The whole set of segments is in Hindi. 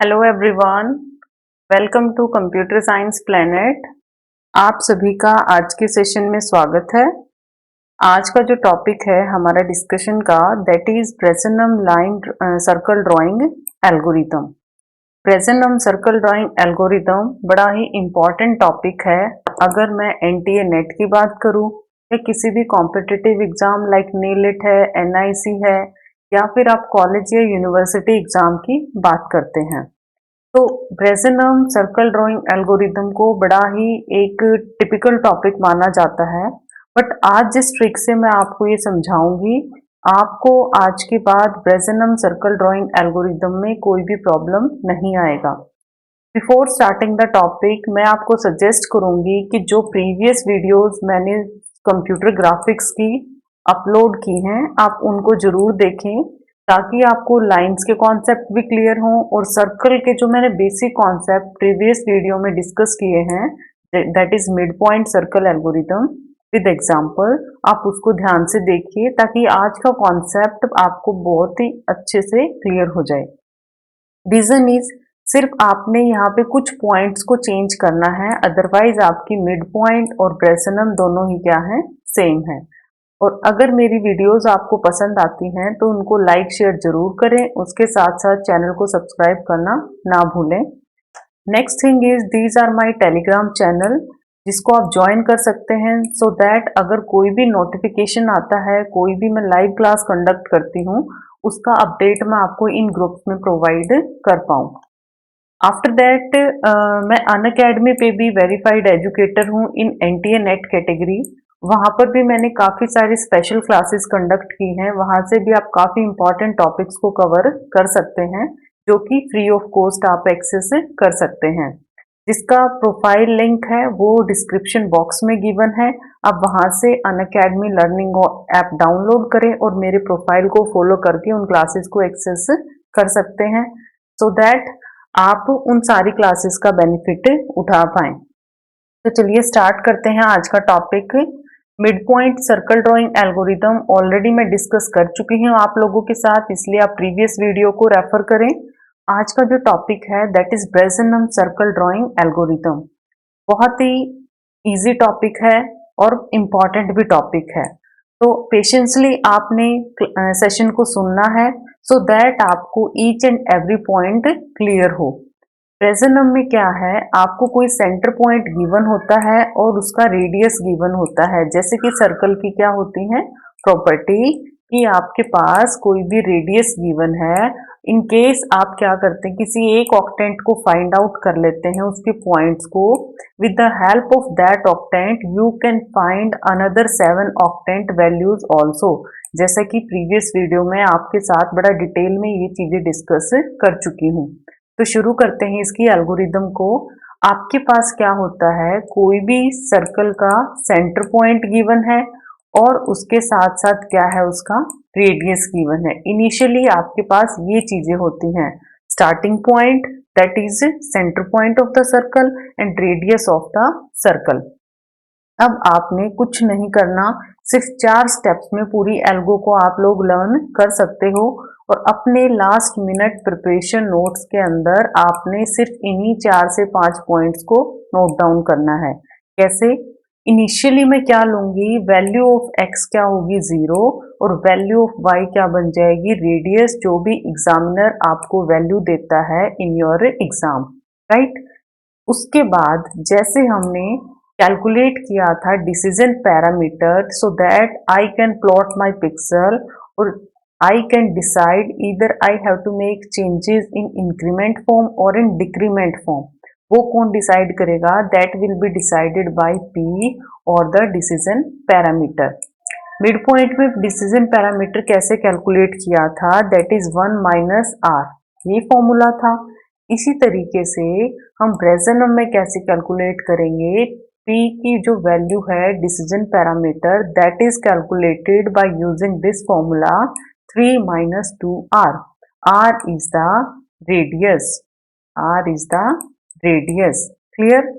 Hello everyone, welcome to computer science planet. आप सभी का आज के सेशन में स्वागत है। आज का जो टॉपिक है हमारा डिस्कशन का, that is Bresenham line circle drawing algorithm. Bresenham circle drawing algorithm बड़ा ही इम्पॉर्टेंट टॉपिक है। अगर मैं एनटीए नेट की बात करूं या किसी भी कॉम्पिटिटिव एग्जाम लाइक नीलिट है, एनआईसी है, या फिर आप कॉलेज या यूनिवर्सिटी एग्जाम की बात करते हैं, तो ब्रेजेनम सर्कल ड्राइंग एल्गोरिदम को बड़ा ही एक टिपिकल टॉपिक माना जाता है। बट आज जिस ट्रिक से मैं आपको ये समझाऊंगी, आपको आज के बाद ब्रेजेनम सर्कल ड्राइंग एल्गोरिदम में कोई भी प्रॉब्लम नहीं आएगा। बिफोर स्टार्टिंग द टॉपिक मैं आपको सजेस्ट करूंगी कि जो प्रीवियस वीडियोस मैंने कंप्यूटर ग्राफिक्स की अपलोड की हैं, आप उनको जरूर देखें ताकि आपको लाइंस के कॉन्सेप्ट भी क्लियर हों और सर्कल के जो मैंने बेसिक कॉन्सेप्ट प्रीवियस वीडियो में डिस्कस किए हैं, that is mid point circle algorithm with example, आप उसको ध्यान से देखिए ताकि आज का कॉन्सेप्ट आपको बहुत ही अच्छे से क्लियर हो जाए। रीजन इज, सिर्फ आपने यहाँ पे कुछ पॉइंट्स को चेंज करना है, अदरवाइज आपकी मिड पॉइंट और ब्रेसेनम दोनों ही क्या है, सेम है। और अगर मेरी वीडियोस आपको पसंद आती हैं तो उनको लाइक शेयर जरूर करें, उसके साथ साथ चैनल को सब्सक्राइब करना ना भूलें। Next thing is, these are my Telegram channel जिसको आप ज्वाइन कर सकते हैं, सो दैट अगर कोई भी नोटिफिकेशन आता है, कोई भी मैं लाइव क्लास कंडक्ट करती हूँ, उसका अपडेट मैं आपको इन ग्रुप्स में प्रोवाइड कर पाऊँ। आफ्टर दैट मैं अनअकैडमी पे भी वेरीफाइड एजुकेटर हूँ इन एनटीए नेट कैटेगरी। वहाँ पर भी मैंने काफ़ी सारी स्पेशल क्लासेस कंडक्ट की हैं, वहाँ से भी आप काफ़ी इंपॉर्टेंट टॉपिक्स को कवर कर सकते हैं, जो कि फ्री ऑफ कॉस्ट आप एक्सेस कर सकते हैं। जिसका प्रोफाइल लिंक है वो डिस्क्रिप्शन बॉक्स में गिवन है। आप वहाँ से अनअकैडमी लर्निंग ऐप डाउनलोड करें और मेरे प्रोफाइल को फॉलो करके उन क्लासेस को एक्सेस कर सकते हैं, सो दैट आप उन सारी क्लासेस का बेनिफिट उठा पाएं। तो चलिए स्टार्ट करते हैं आज का topic. Mid point circle drawing algorithm already मैं डिस्कस कर चुकी हूँ आप लोगों के साथ, इसलिए आप प्रीवियस वीडियो को रेफर करें। आज का जो टॉपिक है that is Bresenham circle drawing algorithm. बहुत ही इजी टॉपिक है और इम्पॉर्टेंट भी टॉपिक है, तो पेशेंसली आपने सेशन को सुनना है, सो दैट आपको each and every point clear हो। प्रेजेनम में क्या है, आपको कोई सेंटर पॉइंट गिवन होता है और उसका रेडियस गिवन होता है। जैसे कि सर्कल की क्या होती है प्रॉपर्टी, कि आपके पास कोई भी रेडियस गिवन है, इन केस आप क्या करते हैं, किसी एक ऑक्टेंट को फाइंड आउट कर लेते हैं उसके पॉइंट्स को, with the help of that octant you can find another 7 octant values also. जैसा कि प्रीवियस वीडियो में आपके साथ बड़ा डिटेल में ये चीजें डिस्कस कर चुकी हूँ। तो शुरू करते हैं इसकी एल्गोरिदम को। आपके पास क्या होता है, कोई भी सर्कल का सेंटर पॉइंट गिवन है और उसके साथ साथ क्या है, उसका रेडियस गिवन है। इनिशियली आपके पास ये चीजें होती हैं, starting point that is centre point of the circle and radius of the circle. अब आपने कुछ नहीं करना, सिर्फ 4 स्टेप्स में पूरी एल्गो को आप लोग लर्न कर सकते हो। और अपने लास्ट मिनट प्रिपरेशन नोट्स के अंदर आपने सिर्फ इन्हीं 4 से 5 पॉइंट्स को नोट डाउन करना है। कैसे? इनिशियली मैं क्या लूंगी, वैल्यू ऑफ एक्स क्या होगी 0 और वैल्यू ऑफ वाई क्या बन जाएगी रेडियस, जो भी एग्जामिनर आपको वैल्यू देता है इन योर एग्जाम, राइट। उसके बाद जैसे हमने कैलकुलेट किया था decision parameter, so that I can plot my pixel और I can decide either I have to make changes in increment form और इन डिक्रीमेंट फॉर्म। वो कौन डिसाइड करेगा, that will be decided by P और the decision parameter. Mid point में डिसीजन पैरामीटर कैसे कैलकुलेट किया था, दैट इज 1 माइनस आर, ये फॉर्मूला था। इसी तरीके से हम ब्रेजेनम में कैसे कैलकुलेट करेंगे, P की जो वैल्यू है decision parameter, that is calculated by using this formula 3 minus 2r। r is the radius, r is the radius, clear.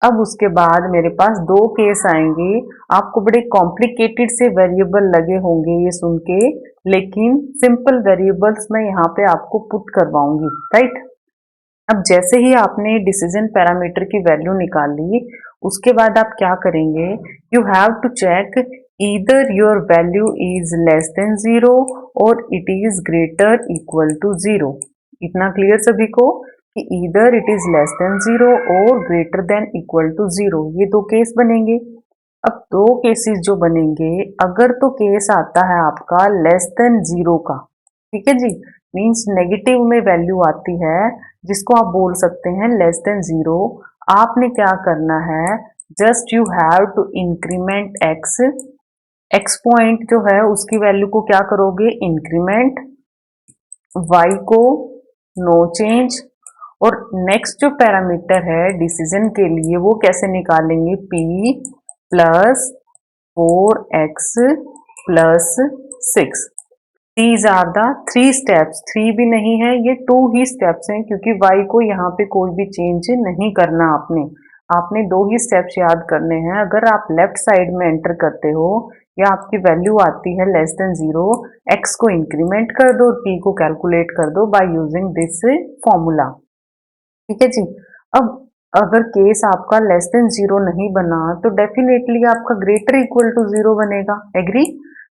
अब उसके बाद मेरे पास 2 केस आएंगे, आपको बड़े कॉम्प्लिकेटेड से वेरिएबल लगे होंगे ये सुन के, लेकिन सिंपल वेरिएबल्स मैं यहाँ पे आपको पुट करवाऊंगी, राइट। अब जैसे ही आपने डिसीजन पैरामीटर की वैल्यू निकाली, उसके बाद आप क्या करेंगे, you have to check either your value is less than 0 और it is greater equal to 0। इतना क्लियर सभी को कि either it is less than 0 और ग्रेटर देन इक्वल टू 0, ये दो केस बनेंगे। अब दो केसेस जो बनेंगे, अगर तो केस आता है आपका लेस देन 0 का, ठीक है जी, मीन्स नेगेटिव में वैल्यू आती है जिसको आप बोल सकते हैं लेस देन 0, आपने क्या करना है, just you have to increment x, x point जो है उसकी वैल्यू को क्या करोगे, इंक्रीमेंट, वाई को नो चेंज, और नेक्स्ट जो पैरामीटर है डिसीजन के लिए वो कैसे निकालेंगे, p plus 4x plus 6। These are the 3 steps, 3 भी नहीं है ये 2 ही स्टेप्स हैं, क्योंकि y को यहाँ पे कोई भी चेंज नहीं करना आपने 2 ही स्टेप्स याद करने हैं। अगर आप लेफ्ट साइड में एंटर करते हो या आपकी वैल्यू आती है लेस देन 0, x को इंक्रीमेंट कर दो, p को कैलकुलेट कर दो बाय यूजिंग दिस फॉर्मूला, ठीक है जी। अब अगर केस आपका लेस देन 0 नहीं बना तो डेफिनेटली आपका ग्रेटर इक्वल टू 0 बनेगा, एग्री।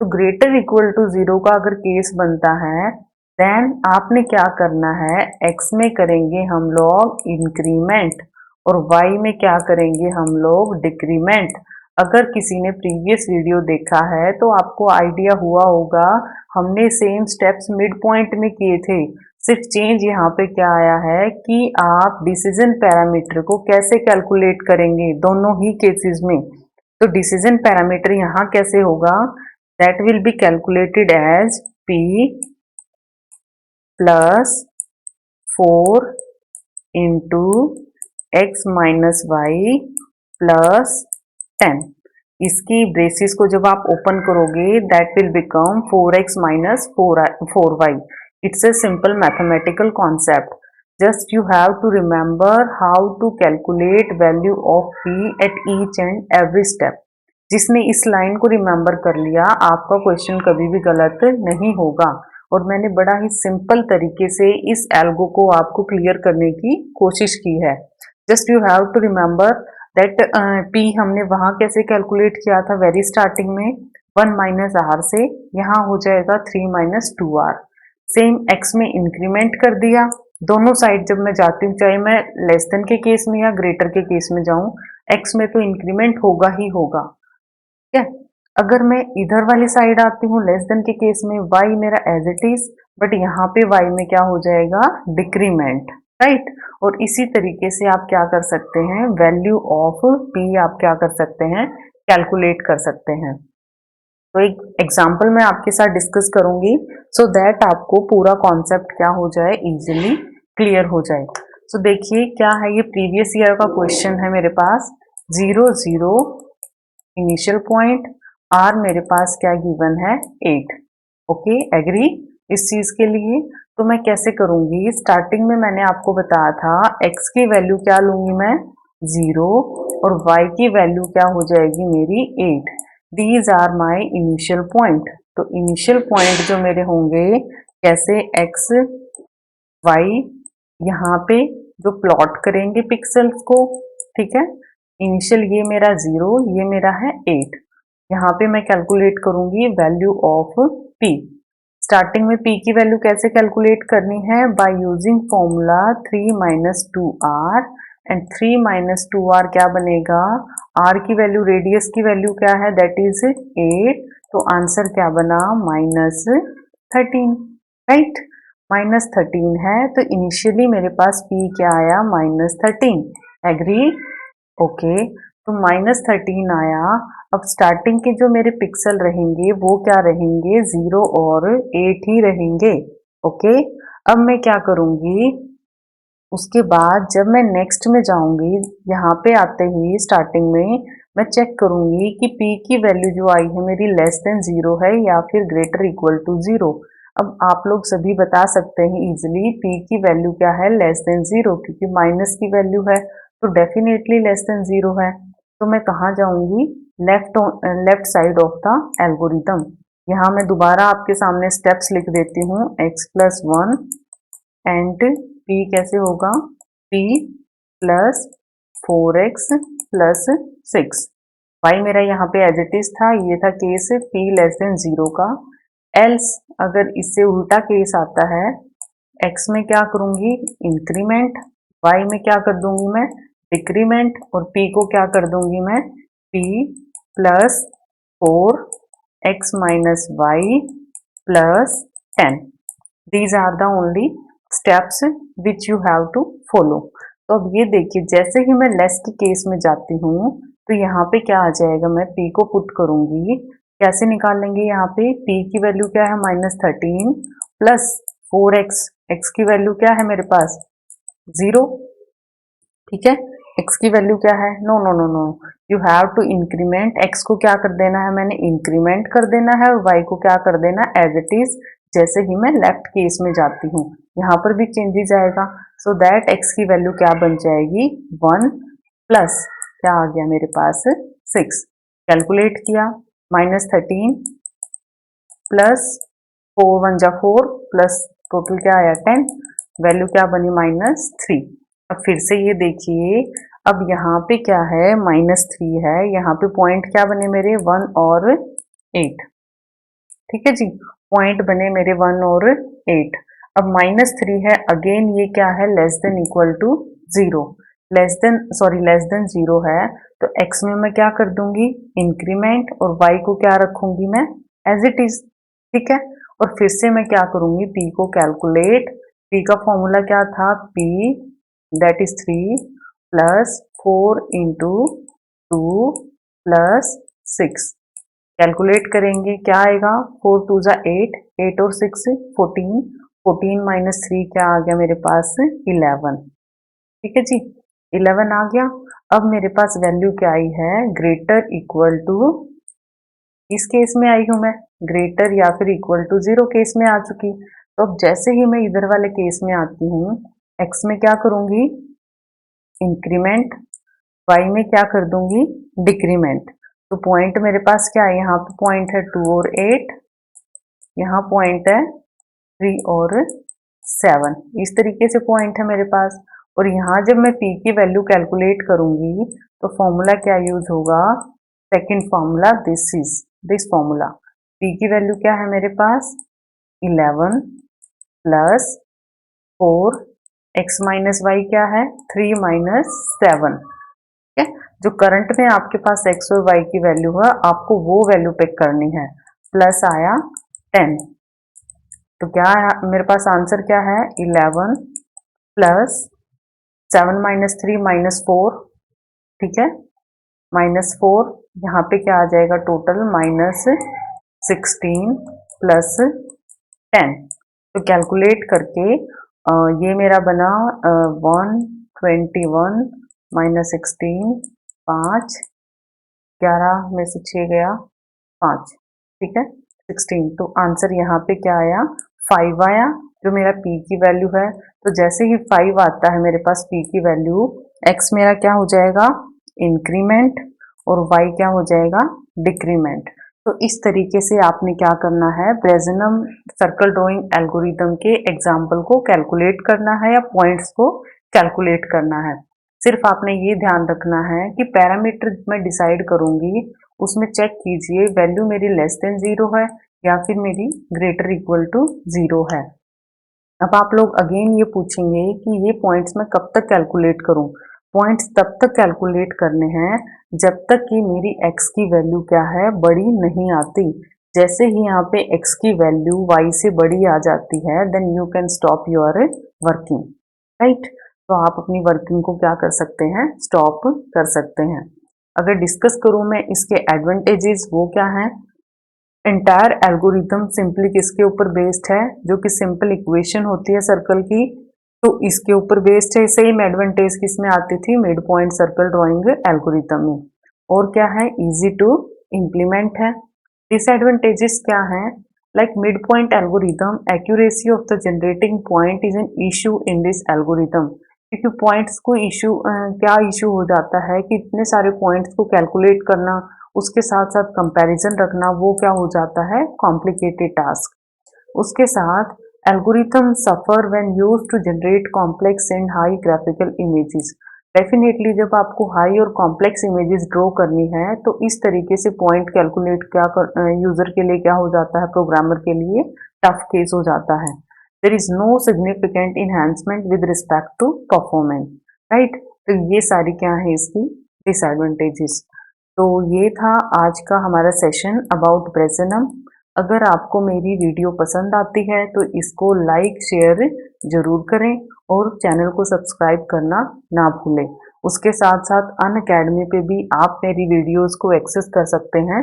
तो ग्रेटर इक्वल टू 0 का अगर केस बनता है, देन आपने क्या करना है, x में करेंगे हम लोग इंक्रीमेंट और y में क्या करेंगे हम लोग डिक्रीमेंट। अगर किसी ने प्रीवियस वीडियो देखा है तो आपको आइडिया हुआ होगा, हमने सेम स्टेप्स मिड पॉइंट में किए थे, सिर्फ चेंज यहाँ पे क्या आया है कि आप डिसीजन पैरामीटर को कैसे कैलकुलेट करेंगे दोनों ही केसेस में। तो डिसीजन पैरामीटर यहाँ कैसे होगा, that will be calculated as p plus 4 into x minus y plus 10। इसकी ब्रेसिस को जब आप ओपन करोगे that will become 4x minus 4y। It's a simple mathematical concept. Just you have to remember how to calculate value of p at each and every step. जिसने इस लाइन को रिमेंबर कर लिया, आपका क्वेश्चन कभी भी गलत नहीं होगा। और मैंने बड़ा ही सिंपल तरीके से इस एल्गो को आपको क्लियर करने की कोशिश की है। Just you have to remember that p हमने वहां कैसे कैलकुलेट किया था, वेरी स्टार्टिंग में 1 माइनस आर से, यहाँ हो जाएगा 3 माइनस 2r। सेम x में इंक्रीमेंट कर दिया, दोनों साइड जब मैं जाती हूँ, चाहे मैं लेस देन के केस में या ग्रेटर के केस में जाऊं, x में तो इंक्रीमेंट होगा ही होगा, ठीक है। अगर मैं इधर वाली साइड आती हूँ लेस देन के केस में, y मेरा एज इट इज, बट यहाँ पे y में क्या हो जाएगा, डिक्रीमेंट, राइट। और इसी तरीके से आप क्या कर सकते हैं, वैल्यू ऑफ p आप क्या कर सकते हैं, कैलकुलेट कर सकते हैं। तो एक एग्जाम्पल मैं आपके साथ डिस्कस करूंगी सो दैट आपको पूरा कॉन्सेप्ट क्या हो जाए, इजीली क्लियर हो जाए। सो देखिए क्या है, ये प्रीवियस ईयर का क्वेश्चन है मेरे पास, 0 0 इनिशियल पॉइंट, r मेरे पास क्या गिवन है 8, ओके एग्री इस चीज के लिए। तो मैं कैसे करूंगी, स्टार्टिंग में मैंने आपको बताया था x की वैल्यू क्या लूंगी मैं 0 और y की वैल्यू क्या हो जाएगी मेरी 8। These are my initial point. तो इनिशियल पॉइंट जो मेरे होंगे कैसे, x y, यहाँ पे जो प्लॉट करेंगे पिक्सल्स को, ठीक है। इनिशियल ये मेरा 0, ये मेरा है 8। यहाँ पे मैं कैलकुलेट करूंगी वैल्यू ऑफ p। स्टार्टिंग में p की वैल्यू कैसे कैलकुलेट करनी है, by using formula 3 minus 2r, and 3 minus 2r क्या बनेगा, r की वैल्यू, रेडियस की वैल्यू क्या है, दैट इज 8, तो आंसर क्या बना, माइनस 13, राइट। माइनस 13 है, तो इनिशियली मेरे पास p क्या आया, माइनस 13, एग्री, ओके। तो माइनस 13 आया। अब स्टार्टिंग के जो मेरे पिक्सल रहेंगे वो क्या रहेंगे, 0 और 8 ही रहेंगे, ओके। अब मैं क्या करूंगी, उसके बाद जब मैं नेक्स्ट में जाऊंगी, यहाँ पे आते ही स्टार्टिंग में मैं चेक करूंगी कि p की वैल्यू जो आई है मेरी लेस देन 0 है या फिर ग्रेटर इक्वल टू 0। अब आप लोग सभी बता सकते हैं इजिली p की वैल्यू क्या है, लेस देन 0, क्योंकि माइनस की वैल्यू है तो डेफिनेटली लेस देन 0 है। तो मैं कहाँ जाऊंगी, left side of the algorithm. यहाँ मैं दोबारा आपके सामने स्टेप्स लिख देती हूँ, x प्लस 1 एंड p कैसे होगा p plus 4x plus 6। y मेरा यहाँ पे एज इट इज था, ये था केस p लेस देन 0 का। एल्स अगर इससे उल्टा केस आता है, x में क्या करूँगी इंक्रीमेंट, y में क्या कर दूंगी मैं डिक्रीमेंट, और p को क्या कर दूंगी मैं p plus 4x minus y plus 10। These are the only steps which you have to follow। तो अब ये देखिए, जैसे ही मैं लेस के केस में जाती हूँ तो यहाँ पे क्या आ जाएगा, मैं p को पुट करूंगी, कैसे निकाल लेंगे यहाँ पे, p की वैल्यू क्या है -13 प्लस 4x, x की वैल्यू क्या है मेरे पास 0, ठीक है। x की वैल्यू क्या है, no no no no, you have to increment, x को क्या कर देना है मैंने इंक्रीमेंट कर देना है, और y को क्या कर देना एज इट इज। जैसे ही मैं लेफ्ट केस में जाती हूँ यहाँ पर भी चेंजेस आएगा, सो दैट x की वैल्यू क्या बन जाएगी 1 प्लस क्या आ गया मेरे पास 6। कैलकुलेट किया, -13 प्लस 4 1 जा 4 प्लस टोटल क्या आया 10, वैल्यू क्या बनी -3। अब फिर से ये देखिए, अब यहाँ पे क्या है -3 है, यहाँ पे पॉइंट क्या बने मेरे 1 और 8, ठीक है जी, पॉइंट बने मेरे 1 और 8। अब -3 है, अगेन ये क्या है less than equal to 0, less than 0 है, तो x में मैं क्या कर दूंगी इंक्रीमेंट, और y को क्या रखूंगी मैं एज इट इज, ठीक है। और फिर से मैं क्या करूंगी p को कैलकुलेट, p का फॉर्मूला क्या था, p that is 3 plus 4 into 2 plus 6। Calculate करेंगे क्या आएगा, 4 2 जा 8, 8 और 6 14, 14 माइनस 3 क्या आ गया मेरे पास 11, ठीक है जी 11 आ गया। अब मेरे पास वैल्यू क्या आई है ग्रेटर इक्वल टू, इस केस में आई हूं मैं ग्रेटर या फिर इक्वल टू 0 केस में आ चुकी। तो अब जैसे ही मैं इधर वाले केस में आती हूँ, x में क्या करूंगी इंक्रीमेंट, y में क्या कर दूंगी डिक्रीमेंट। तो पॉइंट मेरे पास क्या है, यहाँ पे पॉइंट है 2 और 8, यहाँ पॉइंट है 3 और 7, इस तरीके से पॉइंट है मेरे पास। और यहाँ जब मैं p की वैल्यू कैलकुलेट करूंगी तो फॉर्मूला क्या यूज होगा, second formula, this formula. p की वैल्यू क्या है मेरे पास 11 प्लस 4, x माइनस वाई क्या है 3 माइनस 7, ठीक है। जो करंट में आपके पास x और y की वैल्यू है आपको वो वैल्यू पिक करनी है, प्लस आया 10। तो क्या है मेरे पास आंसर क्या है 11 प्लस 7 माइनस 3 माइनस 4, ठीक है, -4, यहाँ पे क्या आ जाएगा टोटल -16 प्लस 10। तो कैलकुलेट करके ये मेरा बना 121 -16, 5, 11 में से 6 गया 5, ठीक है 16। तो आंसर यहाँ पे क्या आया 5 आया, जो मेरा p की वैल्यू है। तो जैसे ही 5 आता है मेरे पास p की वैल्यू, x मेरा क्या हो जाएगा इंक्रीमेंट और y क्या हो जाएगा डिक्रीमेंट। तो इस तरीके से आपने क्या करना है ब्रेजनम सर्कल ड्राइंग एल्गोरिदम के एग्जाम्पल को कैलकुलेट करना है या पॉइंट्स को कैलकुलेट करना है। सिर्फ आपने ये ध्यान रखना है कि पैरामीटर मैं डिसाइड करूंगी उसमें चेक कीजिए वैल्यू मेरी लेस देन 0 है या फिर मेरी ग्रेटर इक्वल टू 0 है। अब आप लोग अगेन ये पूछेंगे कि ये पॉइंट्स मैं कब तक कैलकुलेट करूं। पॉइंट्स तब तक कैलकुलेट करने हैं जब तक कि मेरी x की वैल्यू क्या है बड़ी नहीं आती। जैसे ही यहाँ पे x की वैल्यू y से बड़ी आ जाती है then you can stop your working, right. तो आप अपनी वर्किंग को क्या कर सकते हैं स्टॉप कर सकते हैं। अगर डिस्कस करूं मैं इसके एडवांटेजेस वो क्या हैं, एंटायर एल्गोरिथम सिंपली किसके ऊपर बेस्ड है, जो कि सिंपल इक्वेशन होती है सर्कल की, तो इसके ऊपर बेस्ड है। सेम एडवांटेज किस में आती थी mid point circle drawing algorithm में। और क्या है इजी टू इम्प्लीमेंट है। डिसएडवांटेजेस क्या है, like mid point algorithm accuracy of the generating point is an issue in this algorithm. क्योंकि पॉइंट्स को इशू क्या इशू हो जाता है कि इतने सारे पॉइंट्स को कैलकुलेट करना, उसके साथ साथ कंपैरिजन रखना, वो क्या हो जाता है कॉम्प्लिकेटेड टास्क। उसके साथ Algorithms suffer when used to generate complex and high graphical images. Definitely जब आपको हाई और कॉम्प्लेक्स इमेजेस ड्रॉ करनी है तो इस तरीके से पॉइंट कैलकुलेट यूजर के लिए क्या हो जाता है, प्रोग्रामर के लिए टफ केस हो जाता है. There is no significant enhancement with respect to performance, right. तो ये सारी क्या है इसकी डिसएडवांटेजेस. तो ये था आज का हमारा सेशन अबाउट ब्रेजेनम. अगर आपको मेरी वीडियो पसंद आती है तो इसको लाइक शेयर जरूर करें और चैनल को सब्सक्राइब करना ना भूलें. उसके साथ साथ अनअकैडमी पे भी आप मेरी वीडियोस को एक्सेस कर सकते हैं.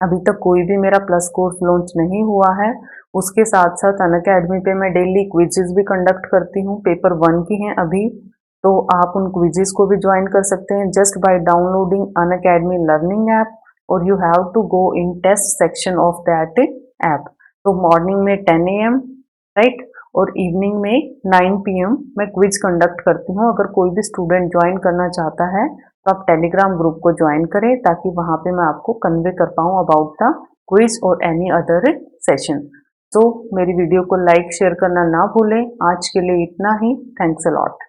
अभी तक कोई भी मेरा प्लस कोर्स लॉन्च नहीं हुआ है. उसके साथ साथ अनअकैडमी पे मैं डेली क्विजेस भी कंडक्ट करती हूँ. पेपर 1 की हैं अभी, तो आप उन क्विजेस को भी ज्वाइन कर सकते हैं just by downloading Unacademy learning app, और you have to go in test section of that app. तो मॉर्निंग में 10 AM, राइट, और इवनिंग में 9 PM मैं क्विज कंडक्ट करती हूँ. अगर कोई भी स्टूडेंट ज्वाइन करना चाहता है तो आप टेलीग्राम ग्रुप को ज्वाइन करें ताकि वहाँ पे मैं आपको कन्वे कर पाऊँ अबाउट द क्विज और एनी अदर सेशन. तो मेरी वीडियो को लाइक शेयर करना ना भूलें. आज के लिए इतना ही. Thanks a lot.